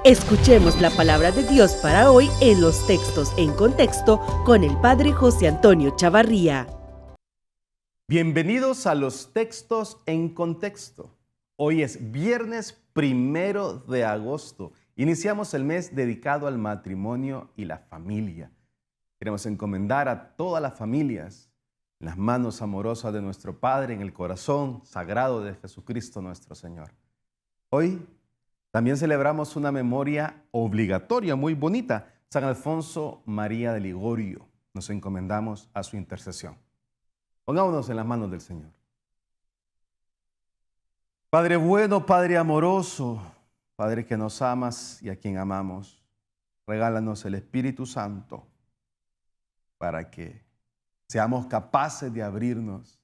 Escuchemos la palabra de Dios para hoy en los textos en contexto con el Padre José Antonio Chavarría. Bienvenidos a los textos en contexto. Hoy es viernes 1 de agosto. Iniciamos el mes dedicado al matrimonio y la familia. Queremos encomendar a todas las familias en las manos amorosas de nuestro Padre, en el corazón sagrado de Jesucristo nuestro Señor. Hoy también celebramos una memoria obligatoria muy bonita, San Alfonso María de Ligorio. Nos encomendamos a su intercesión. Pongámonos en las manos del Señor. Padre bueno, Padre amoroso, Padre que nos amas y a quien amamos, regálanos el Espíritu Santo para que seamos capaces de abrirnos,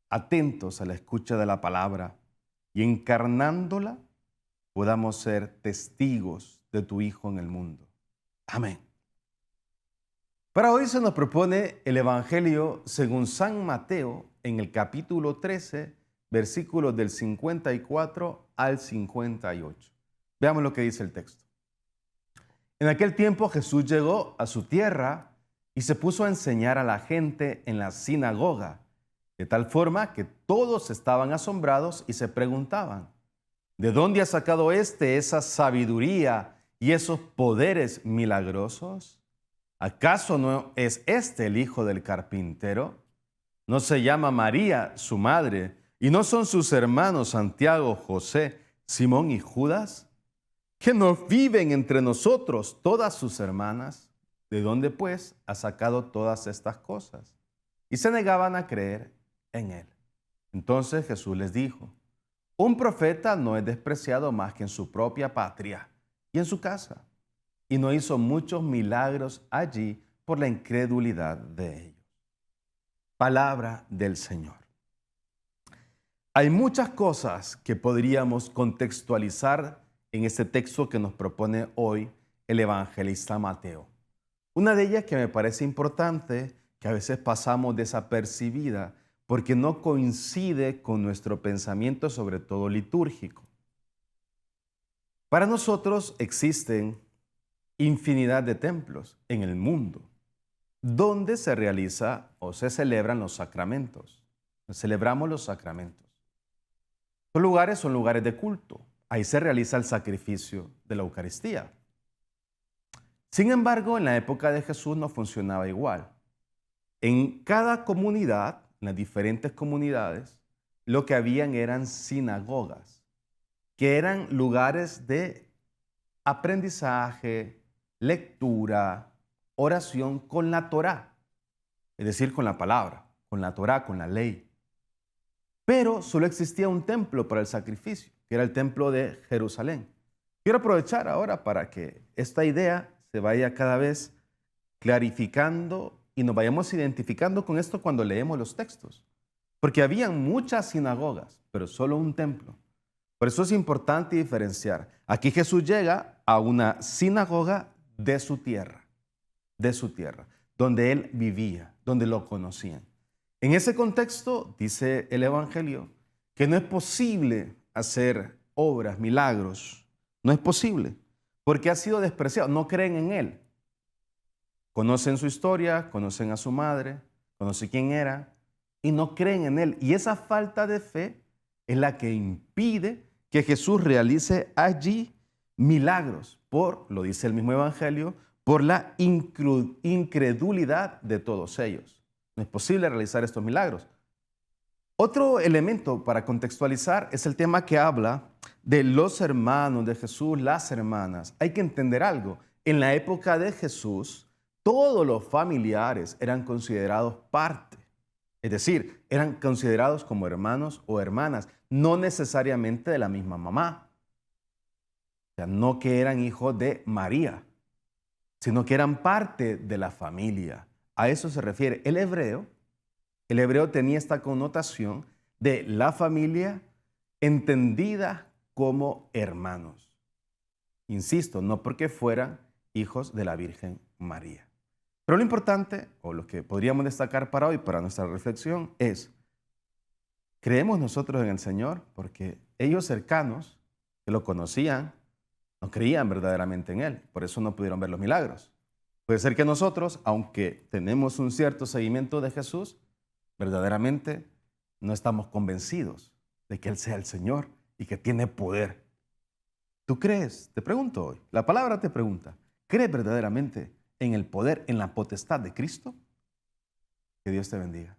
atentos a la escucha de la palabra y encarnándola, podamos ser testigos de tu Hijo en el mundo. Amén. Para hoy se nos propone el Evangelio según San Mateo en el capítulo 13, versículos del 54 al 58. Veamos lo que dice el texto. En aquel tiempo Jesús llegó a su tierra y se puso a enseñar a la gente en la sinagoga, de tal forma que todos estaban asombrados y se preguntaban: ¿de dónde ha sacado esa sabiduría y esos poderes milagrosos? ¿Acaso no es el hijo del carpintero? ¿No se llama María su madre? ¿Y no son sus hermanos Santiago, José, Simón y Judas? ¿Que no viven entre nosotros todas sus hermanas? ¿De dónde pues ha sacado todas estas cosas? Y se negaban a creer en él. Entonces Jesús les dijo: un profeta no es despreciado más que en su propia patria y en su casa. Y no hizo muchos milagros allí por la incredulidad de ellos. Palabra del Señor. Hay muchas cosas que podríamos contextualizar en este texto que nos propone hoy el evangelista Mateo. Una de ellas que me parece importante, que a veces pasamos desapercibida, porque no coincide con nuestro pensamiento, sobre todo litúrgico. Para nosotros existen infinidad de templos en el mundo donde se realiza o se celebran los sacramentos. Celebramos los sacramentos. Son lugares de culto. Ahí se realiza el sacrificio de la Eucaristía. Sin embargo, en la época de Jesús no funcionaba igual. En cada comunidad, en las diferentes comunidades, lo que habían eran sinagogas, que eran lugares de aprendizaje, lectura, oración con la Torá, es decir, con la palabra, con la Torá, con la ley. Pero solo existía un templo para el sacrificio, que era el templo de Jerusalén. Quiero aprovechar ahora para que esta idea se vaya cada vez clarificando y nos vayamos identificando con esto cuando leemos los textos. Porque habían muchas sinagogas, pero solo un templo. Por eso es importante diferenciar. Aquí Jesús llega a una sinagoga de su tierra, donde él vivía, donde lo conocían. En ese contexto, dice el Evangelio, que no es posible hacer obras, milagros. No es posible, porque ha sido despreciado. No creen en él. Conocen su historia, conocen a su madre, conocen quién era y no creen en él. Y esa falta de fe es la que impide que Jesús realice allí milagros, lo dice el mismo Evangelio, por la incredulidad de todos ellos. No es posible realizar estos milagros. Otro elemento para contextualizar es el tema que habla de los hermanos de Jesús, las hermanas. Hay que entender algo. En la época de Jesús, todos los familiares eran considerados parte. Es decir, eran considerados como hermanos o hermanas, no necesariamente de la misma mamá. O sea, no que eran hijos de María, sino que eran parte de la familia. A eso se refiere el hebreo. El hebreo tenía esta connotación de la familia entendida como hermanos. Insisto, no porque fueran hijos de la Virgen María. Pero lo importante, o lo que podríamos destacar para hoy, para nuestra reflexión, es: creemos nosotros en el Señor, porque ellos cercanos, que lo conocían, No creían verdaderamente en Él, por eso no pudieron ver los milagros. Puede ser que nosotros, aunque tenemos un cierto seguimiento de Jesús, verdaderamente no estamos convencidos de que Él sea el Señor y que tiene poder. ¿Tú crees? Te pregunto hoy. La palabra te pregunta, ¿crees verdaderamente en el poder, en la potestad de Cristo? Que Dios te bendiga.